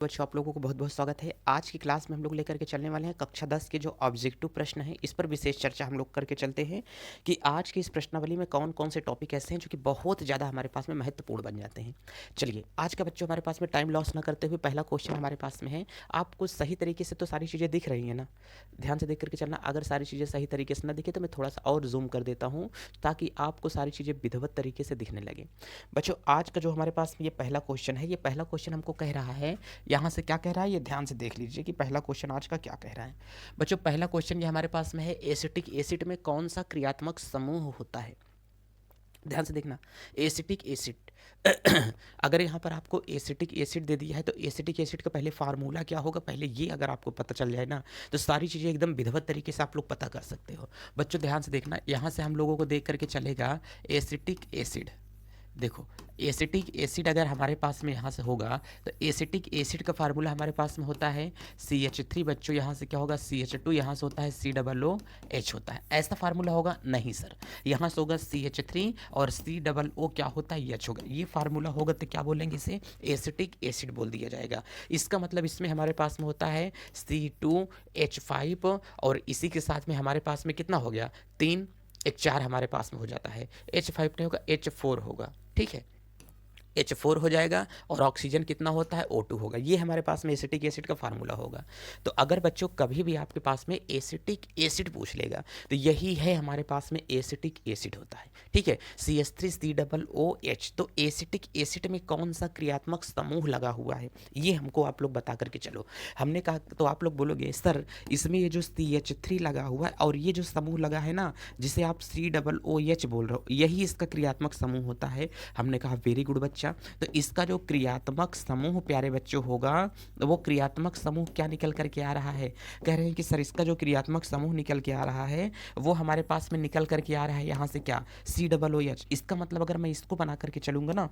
बच्चों आप लोगों को बहुत बहुत स्वागत है। आज की क्लास में हम लोग लेकर के चलने वाले हैं कक्षा 10 के जो ऑब्जेक्टिव प्रश्न हैं, इस पर विशेष चर्चा हम लोग करके चलते हैं कि आज की इस प्रश्नावली में कौन कौन से टॉपिक ऐसे हैं जो कि बहुत ज़्यादा हमारे पास में महत्वपूर्ण बन जाते हैं। चलिए आज का बच्चों हमारे पास में टाइम लॉस ना करते हुए पहला क्वेश्चन हमारे पास में है। आपको सही तरीके से तो सारी चीज़ें दिख रही हैं ना, ध्यान से देख करके चलना। अगर सारी चीज़ें सही तरीके से ना दिखे तो मैं थोड़ा सा और जूम कर देता हूँ ताकि आपको सारी चीज़ें विधिवत तरीके से दिखने लगे। बच्चों आज का जो हमारे पास में ये पहला क्वेश्चन है, ये पहला क्वेश्चन हमको कह रहा है, यहाँ से क्या कह रहा है ये ध्यान से देख लीजिए कि पहला क्वेश्चन आज का क्या कह रहा है। बच्चों पहला क्वेश्चन ये हमारे पास में है, एसिटिक एसिड में कौन सा क्रियात्मक समूह होता है। ध्यान से देखना, एसिटिक एसिड अगर यहाँ पर आपको एसिटिक एसिड दे दिया है तो एसिटिक एसिड का पहले फार्मूला क्या होगा, पहले ये अगर आपको पता चल जाए ना तो सारी चीज़ें एकदम विधिवत तरीके से आप लोग पता कर सकते हो। बच्चों ध्यान से देखना, यहाँ से हम लोगों को देख करके चलेगा एसिटिक एसिड। देखो एसिटिक एसिड अगर हमारे पास में यहाँ से होगा तो एसिटिक एसिड का फार्मूला हमारे पास में होता है CH3। बच्चों यहाँ से क्या होगा CH2, यहाँ से होता है COOH होता है। ऐसा फार्मूला होगा नहीं सर, यहाँ से होगा CH3 और COO क्या होता है H होगा। ये फार्मूला होगा तो क्या बोलेंगे, इसे एसिटिक एसिड बोल दिया जाएगा। इसका मतलब इसमें हमारे पास में होता है C2H5 और इसी के साथ में हमारे पास में कितना हो गया, 3 एक 4 हमारे पास में हो जाता है। H5 नहीं होगा, H4 होगा, ठीक है, H4 हो जाएगा और ऑक्सीजन कितना होता है O2 होगा। ये हमारे पास में एसिटिक एसिड का फार्मूला होगा। तो अगर बच्चों कभी भी आपके पास में एसिटिक एसिड पूछ लेगा तो यही है हमारे पास में एसिटिक एसिड होता है, ठीक है, CH3COOH। तो एसिटिक एसिड में कौन सा क्रियात्मक समूह लगा हुआ है ये हमको आप लोग बता करके चलो। हमने कहा तो आप लोग बोलोगे सर इसमें ये जो CH3 लगा हुआ है और ये जो समूह लगा है ना जिसे आप COOH बोल रहे हो, यही इसका क्रियात्मक समूह होता है। हमने कहा वेरी गुड बच्चा। तो इसका जो क्रियात्मक समूह प्यारे बच्चों होगा, वो क्रियात्मक समूह क्या निकल करके आ रहा है, कह रहे हैं कि सर इसका जो क्रियात्मक समूह निकल के आ रहा है वो हमारे पास में निकल करके आ रहा है यहाँ से क्या, COOH। इसका मतलब अगर मैं इसको बना करके चलूंगा ना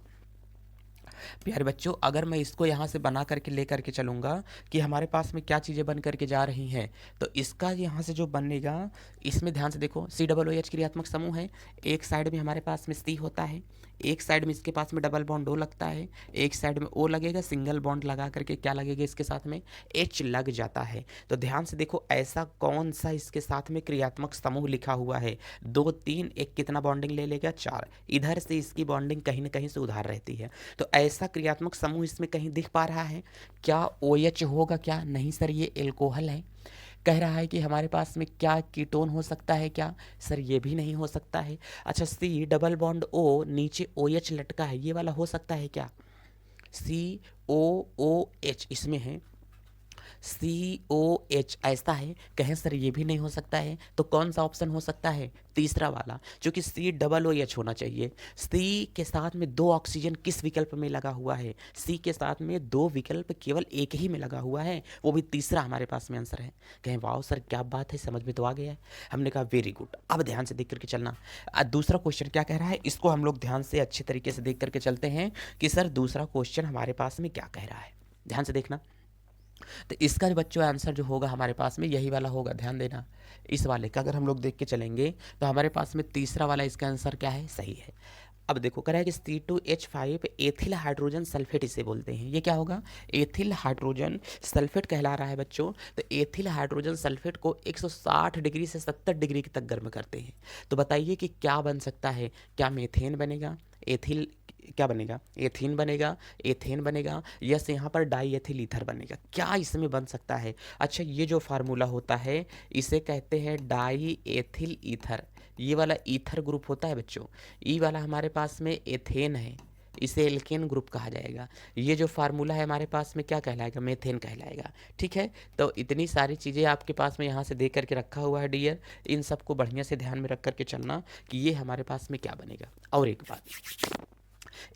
प्यारे बच्चों, अगर मैं इसको यहाँ से बना करके ले करके चलूँगा कि हमारे पास में क्या चीज़ें बन करके जा रही हैं, तो इसका यहाँ से जो बनेगा, इसमें ध्यान से देखो COOH क्रियात्मक समूह है। एक साइड में हमारे पास में C होता है, एक साइड में इसके पास में डबल बॉन्ड O लगता है, एक साइड में O लगेगा, सिंगल बॉन्ड लगा करके क्या लगेगा, इसके साथ में H लग जाता है। तो ध्यान से देखो ऐसा कौन सा इसके साथ में क्रियात्मक समूह लिखा हुआ है, 2 3 एक कितना बॉन्डिंग ले लेगा, 4। इधर से इसकी बॉन्डिंग कहीं ना कहीं से उधार रहती है। तो ऐसा क्रियात्मक समूह इसमें कहीं दिख पा रहा है क्या, OH होगा क्या, नहीं सर ये एल्कोहल है। कह रहा है कि हमारे पास में क्या कीटोन हो सकता है क्या, सर ये भी नहीं हो सकता है। अच्छा C डबल बॉन्ड O नीचे OH लटका है, ये वाला हो सकता है क्या, COOH इसमें है, COH ऐसा है, कहें सर ये भी नहीं हो सकता है। तो कौन सा ऑप्शन हो सकता है, तीसरा वाला, क्योंकि COOH होना चाहिए। C के साथ में 2 ऑक्सीजन किस विकल्प में लगा हुआ है, C के साथ में 2 विकल्प केवल एक ही में लगा हुआ है, वो भी तीसरा हमारे पास में आंसर है। कहें वाह सर क्या बात है, समझ में तो आ गया है। हमने कहा वेरी गुड। अब ध्यान से देख करके चलना, दूसरा क्वेश्चन क्या कह रहा है, इसको हम लोग ध्यान से अच्छे तरीके से देख करके चलते हैं कि सर दूसरा क्वेश्चन हमारे पास में क्या कह रहा है। ध्यान से देखना, तो इसका जो बच्चों आंसर जो होगा हमारे पास में यही वाला होगा। ध्यान देना, इस वाले का अगर हम लोग देख के चलेंगे तो हमारे पास में तीसरा वाला इसका आंसर क्या है, सही है। अब देखो कह रहा है कि C2H5 एथिल हाइड्रोजन सल्फेट इसे बोलते हैं। ये क्या होगा, एथिल हाइड्रोजन सल्फेट कहला रहा है बच्चों। तो एथिल हाइड्रोजन सल्फेट को 160 डिग्री से 70 डिग्री तक गर्म करते हैं। तो बताइए कि क्या बन सकता है, क्या मीथेन बनेगा, एथिल क्या बनेगा, एथीन बनेगा, एथेन बनेगा, यस यहाँ पर डाई एथिल ईथर बनेगा, क्या इसमें बन सकता है। अच्छा ये जो फार्मूला होता है इसे कहते हैं डाई एथिल ईथर। ये वाला ईथर ग्रुप होता है बच्चों, ई वाला हमारे पास में एथेन है, इसे एल्केन ग्रुप कहा जाएगा। ये जो फार्मूला है हमारे पास में क्या कहलाएगा, मेथेन कहलाएगा, ठीक है। तो इतनी सारी चीज़ें आपके पास में यहाँ से दे करके रखा हुआ है डियर, इन सबको बढ़िया से ध्यान में रख करके चलना कि ये हमारे पास में क्या बनेगा। और एक बात,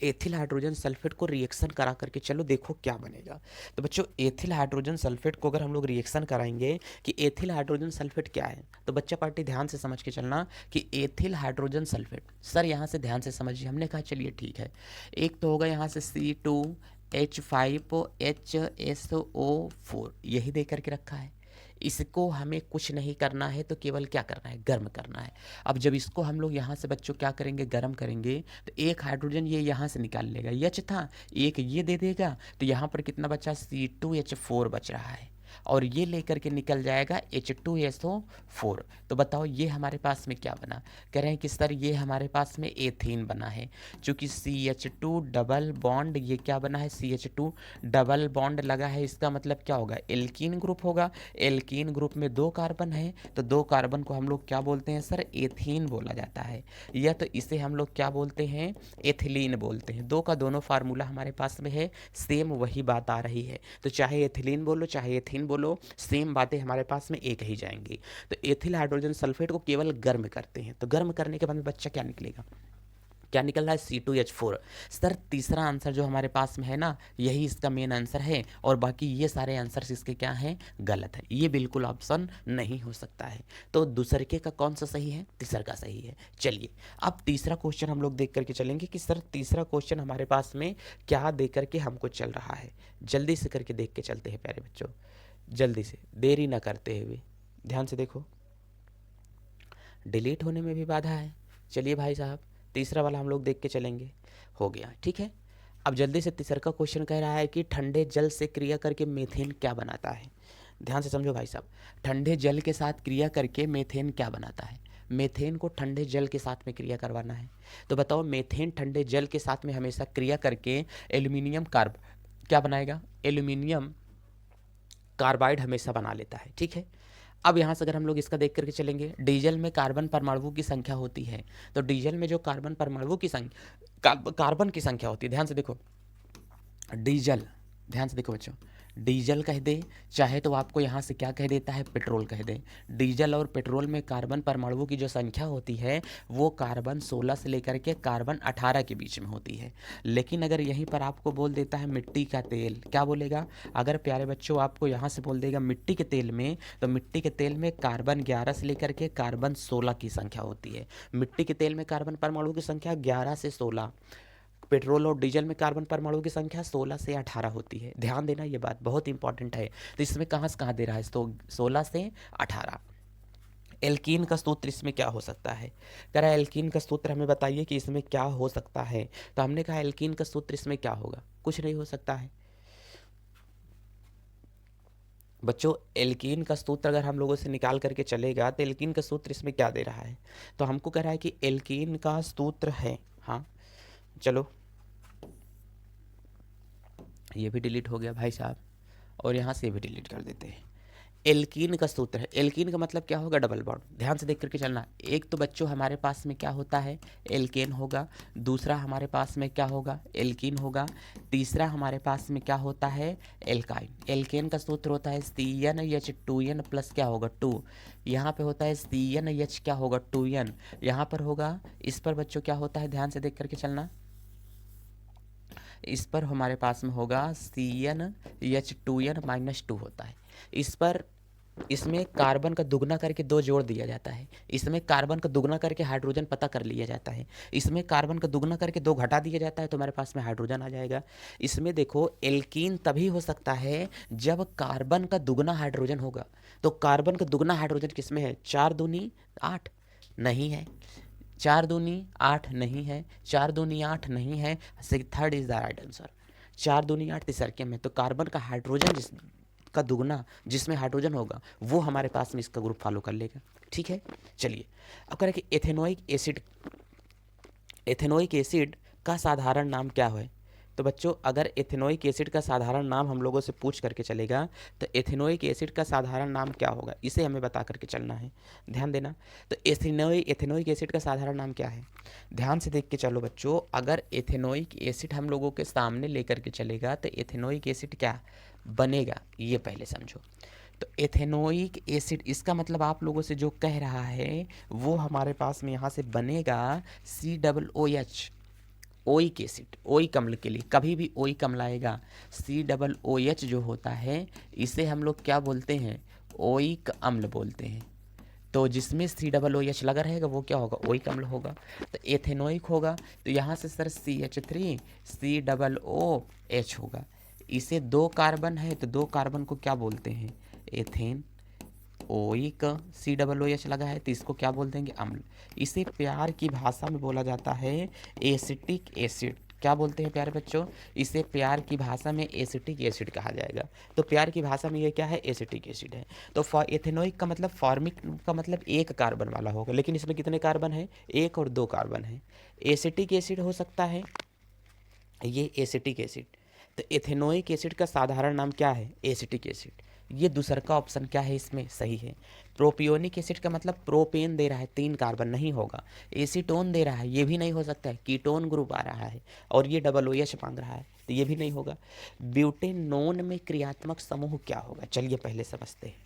एथिल हाइड्रोजन सल्फेट को रिएक्शन करा करके चलो देखो क्या बनेगा। तो बच्चों एथिल हाइड्रोजन सल्फेट को अगर हम लोग रिएक्शन कराएंगे कि एथिल हाइड्रोजन सल्फेट क्या है, तो बच्चा पार्टी ध्यान से समझ के चलना कि एथिल हाइड्रोजन सल्फेट, सर यहाँ से ध्यान से समझिए। हमने कहा चलिए ठीक है, एक तो होगा यहाँ से C2H5HSO4 यही दे करके रखा है, इसको हमें कुछ नहीं करना है, तो केवल क्या करना है, गर्म करना है। अब जब इसको हम लोग यहाँ से बच्चों क्या करेंगे, गर्म करेंगे, तो एक हाइड्रोजन ये यहाँ से निकाल लेगा, यच था, एक ये दे देगा, तो यहाँ पर कितना बचा, C2H4 बच रहा है, और ये लेकर के निकल जाएगा H2SO4। तो बताओ ये हमारे पास में क्या बना, कह रहे हैं कि सर ये हमारे पास में एथीन बना है, चूंकि CH2 डबल बॉन्ड, ये क्या बना है, CH2 डबल बॉन्ड लगा है, इसका मतलब क्या होगा, एल्कीन ग्रुप होगा। एल्कीन ग्रुप में 2 कार्बन है, तो 2 कार्बन को हम लोग क्या बोलते हैं सर, एथीन बोला जाता है, या तो इसे हम लोग क्या बोलते हैं, एथिलीन बोलते हैं। 2 का दोनों फार्मूला हमारे पास में है, सेम वही बात आ रही है, तो चाहे एथिलीन बोलो चाहे एथीन बोलो, सेम बातें हमारे पास में एक ही जाएंगी। तो एथिल हाइड्रोजन सल्फेट को केवल गर्म करते हैं, तो गर्म करने के बाद में बच्चा क्या निकलेगा, क्या निकल रहा है, C2H4। सर तीसरा आंसर जो हमारे पास में है ना, यही इसका मेन आंसर है, और बाकी ये सारे आंसर्स इसके क्या हैं, गलत है, ये बिल्कुल ऑप्शन नहीं हो सकता है। तो दूसरे का कौन सा सही है, तीसरा का सही है। चलिए अब तीसरा क्वेश्चन हम लोग देख करके चलेंगे कि सर तीसरा क्वेश्चन हमारे पास में क्या दे करके हमको चल रहा है, जल्दी से करके देख के चलते हैं प्यारे बच्चों, जल्दी से, देरी ना करते हुए, ध्यान से देखो, डिलीट होने में भी बाधा है। चलिए भाई साहब तीसरा वाला हम लोग देख के चलेंगे, हो गया, ठीक है। अब जल्दी से तीसरा का क्वेश्चन कह रहा है कि ठंडे जल से क्रिया करके मीथेन क्या बनाता है। ध्यान से समझो भाई साहब, ठंडे जल के साथ क्रिया करके मीथेन क्या बनाता है, मीथेन को ठंडे जल के साथ में क्रिया करवाना है, तो बताओ मीथेन ठंडे जल के साथ में हमेशा क्रिया करके एल्यूमिनियम कार्ब क्या बनाएगा, एल्यूमिनियम कार्बाइड हमेशा बना लेता है, ठीक है। अब यहाँ से अगर हम लोग इसका देख करके चलेंगे, डीजल में कार्बन परमाणु की संख्या होती है, तो डीजल में जो कार्बन परमाणु की संख्या, कार्बन की संख्या होती है, ध्यान से देखो, डीजल, ध्यान से देखो बच्चों, डीजल कह दे, चाहे तो आपको यहाँ से क्या कह देता है, पेट्रोल कह दे। डीजल और पेट्रोल में कार्बन परमाणुओं की जो संख्या होती है वो कार्बन 16 से लेकर के कार्बन 18 के बीच में होती है। लेकिन अगर यहीं पर आपको बोल देता है मिट्टी का तेल, क्या बोलेगा, अगर प्यारे बच्चों आपको यहाँ से बोल देगा मिट्टी के तेल में, तो मिट्टी के तेल में कार्बन 11 से लेकर के कार्बन 16 की संख्या होती है। मिट्टी के तेल में कार्बन परमाणु की संख्या 11 से 16, पेट्रोल और डीजल में कार्बन परमाणु की संख्या 16 से 18 होती है। ध्यान देना, ये बात बहुत इंपॉर्टेंट है। तो इसमें कहाँ से कहाँ दे रहा है, तो 16 से 18। एल्कीन का सूत्र इसमें क्या हो सकता है, कह रहा है एल्कीन का सूत्र हमें बताइए कि इसमें क्या हो सकता है। तो हमने कहा एल्कीन का सूत्र इसमें क्या होगा, कुछ नहीं हो सकता है बच्चों। एल्कीन का सूत्र अगर हम लोगों से निकाल करके चलेगा तो एल्कीन का सूत्र इसमें क्या दे रहा है, तो हमको कह रहा है कि एल्कीन का सूत्र है, हाँ चलो ये भी डिलीट हो गया भाई साहब, और यहाँ से भी डिलीट कर देते हैं। एल्कीन का सूत्र है, एल्कीन का मतलब क्या होगा, डबल बॉन्ड। ध्यान से देख करके चलना, एक तो बच्चों हमारे पास में क्या होता है, एल्केन होगा, दूसरा हमारे पास में क्या होगा, एल्कीन होगा, तीसरा हमारे पास में क्या होता है, एल्काइन। एल्केन का सूत्र होता है CnH2n प्लस क्या होगा 2, यहाँ पे होता है CnH क्या होगा 2n, यहाँ पर होगा, इस पर बच्चों क्या होता है, ध्यान से देख करके चलना, इस पर हमारे पास में होगा CnH2n माइनस 2 होता है। इस पर, इसमें कार्बन का दुगना करके 2 जोड़ दिया जाता है, इसमें कार्बन का दुगना करके हाइड्रोजन पता कर लिया जाता है, इसमें कार्बन का दुगना करके 2 घटा दिया जाता है, तो हमारे पास में हाइड्रोजन आ जाएगा। इसमें देखो एल्कीन तभी हो सकता है जब कार्बन का दुगना हाइड्रोजन होगा। तो कार्बन का दुगना हाइड्रोजन किसमें है, 4 दूनी 8 नहीं है, 4 दूनी 8 नहीं है, 4 दूनी 8 नहीं है, third is the right answer, 4 दूनी 8 तिसरके में। तो कार्बन का हाइड्रोजन का दुगना जिसमें हाइड्रोजन होगा वो हमारे पास में इसका ग्रुप फॉलो कर लेगा, ठीक है। चलिए अब कह रहे कि एथेनोइक एसिड, एथेनोइक एसिड का साधारण नाम क्या है। तो बच्चों अगर एथेनोइक एसिड का साधारण नाम हम लोगों से पूछ करके चलेगा तो एथेनोइक एसिड का साधारण नाम क्या होगा, इसे हमें बता करके चलना है, ध्यान देना। तो एथेनोइक एसिड का साधारण नाम क्या है, ध्यान से देख के चलो बच्चों। अगर एथेनोइक एसिड हम लोगों के सामने लेकर के चलेगा तो एथेनोइक एसिड क्या बनेगा, ये पहले समझो। तो एथेनोइक एसिड, इसका मतलब आप लोगों से जो कह रहा है वो हमारे पास में यहाँ से बनेगा COOH, ओइक एसिड, ओइक अम्ल के लिए कभी भी ओइक अम्ल आएगा, COOH जो होता है इसे हम लोग क्या बोलते हैं, ओइक अम्ल बोलते हैं। तो जिसमें COOH लगा रहेगा वो क्या होगा, ओइक अम्ल होगा। तो एथेनोइक होगा, तो यहाँ से सर CH3 COOH होगा। इसे 2 कार्बन है तो 2 कार्बन को क्या बोलते हैं, ethanoic C double O H लगा है, तो इसको क्या बोल देंगे? अम्ल। इसे प्यार की भाषा में बोला जाता है एसिटिक एसिड। क्या बोलते हैं प्यारे बच्चों? इसे प्यार की भाषा में एसिटिक एसिड कहा जाएगा। तो प्यार की भाषा में ये क्या है? एसिटिक एसिड है। तो एथेनोइक का मतलब, फॉर्मिक का मतलब एक कार्बन वाला होगा, लेकिन इसमें कितने कार्बन है? एक और दो कार्बन है। एसिटिक एसिड हो सकता है, ये एसिटिक एसिड। तो एथेनोइक एसिड का साधारण नाम क्या है? Acetic acid. ये दूसरा का ऑप्शन क्या है इसमें? सही है। प्रोपियोनिक एसिड का मतलब प्रोपेन दे रहा है, 3 कार्बन नहीं होगा। एसीटोन दे रहा है, ये भी नहीं हो सकता है, कीटोन ग्रुप आ रहा है, और ये डबल ओ एच मांग रहा है, तो ये भी नहीं होगा। ब्यूटेनोन में क्रियात्मक समूह क्या होगा? चलिए पहले समझते हैं।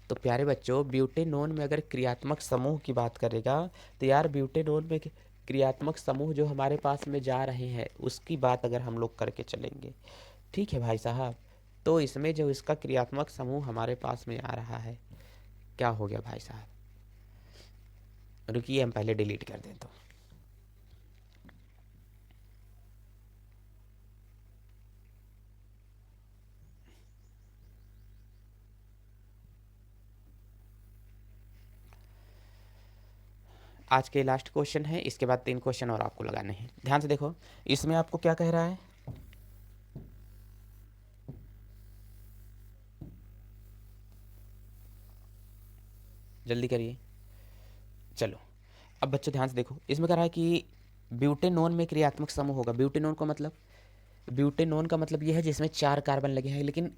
तो प्यारे बच्चों, ब्यूटेनोन में अगर क्रियात्मक समूह की बात करेगा, तो यार ब्यूटेनोन में क्रियात्मक समूह जो हमारे पास में जा रहे हैं उसकी बात अगर हम लोग करके चलेंगे, ठीक है भाई साहब, तो इसमें जो इसका क्रियात्मक समूह हमारे पास में आ रहा है, क्या हो गया भाई साहब? रुकिए, हम पहले डिलीट कर दें। तो आज के लास्ट क्वेश्चन है, इसके बाद 3 क्वेश्चन और आपको लगाने हैं। ध्यान से देखो, इसमें आपको क्या कह रहा है? जल्दी करिए। चलो, अब बच्चों ध्यान से देखो, इसमें कह रहा है कि ब्यूटेनोन में क्रियात्मक समूह होगा। ब्यूटेनोन का मतलब, ब्यूटेनोन का मतलब यह है जिसमें 4 कार्बन लगे हैं, लेकिन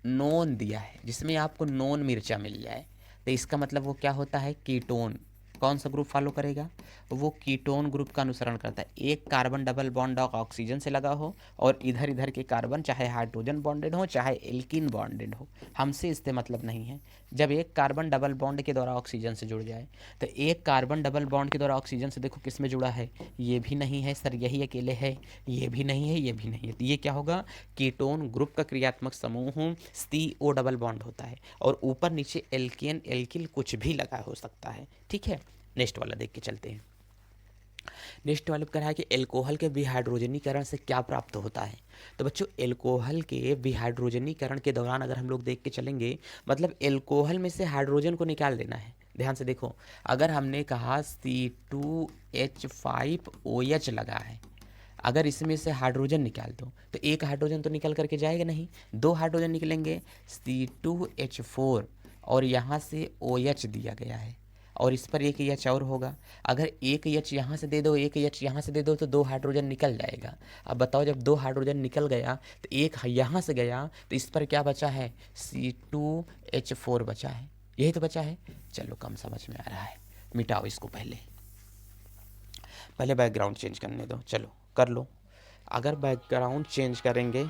नोन दिया है, जिसमें आपको नोन मिर्चा मिल जाए, तो इसका मतलब वो क्या होता है? कीटोन। कौन सा ग्रुप फॉलो करेगा? वो कीटोन ग्रुप का अनुसरण करता है। एक कार्बन डबल बॉन्ड ऑक्सीजन से लगा हो, और इधर इधर के कार्बन चाहे हाइड्रोजन बॉन्डेड हो चाहे एल्कीन बॉन्डेड हो, हमसे इससे मतलब नहीं है। जब एक कार्बन डबल बॉन्ड के द्वारा ऑक्सीजन से जुड़ जाए, तो एक कार्बन डबल बॉन्ड के द्वारा ऑक्सीजन से देखो किस में जुड़ा है? ये भी नहीं है सर, यही अकेले है, ये भी नहीं है, ये भी नहीं है, तो ये क्या होगा? कीटोन ग्रुप का क्रियात्मक समूह CO डबल बॉन्ड होता है, और ऊपर नीचे एल्केन एल्किल कुछ भी लगा हो सकता है, ठीक है। नेक्स्ट वाला देख के चलते हैं। नेक्स्ट वाले कह रहा है कि एल्कोहल के विहाइड्रोजनीकरण से क्या प्राप्त होता है? तो बच्चों, एल्कोहल के विहाइड्रोजनीकरण के दौरान अगर हम लोग देख के चलेंगे, मतलब एल्कोहल में से हाइड्रोजन को निकाल देना है। ध्यान से देखो, अगर हमने कहा C2H5OH लगा है, अगर इसमें से हाइड्रोजन निकाल दो, तो एक हाइड्रोजन तो निकल करके जाएगा नहीं, 2 हाइड्रोजन निकलेंगे, C2H4, और यहाँ से OH दिया गया है, और इस पर एक एच और होगा। अगर एक एच यहाँ से दे दो, एक एच यहाँ से दे दो, तो 2 हाइड्रोजन निकल जाएगा। अब बताओ, जब 2 हाइड्रोजन निकल गया तो एक यहाँ से गया, तो इस पर क्या बचा है? C2H4 बचा है, यही तो बचा है। चलो, कम समझ में आ रहा है, मिटाओ इसको। पहले बैकग्राउंड चेंज करने दो, चलो कर लो। अगर बैकग्राउंड चेंज करेंगे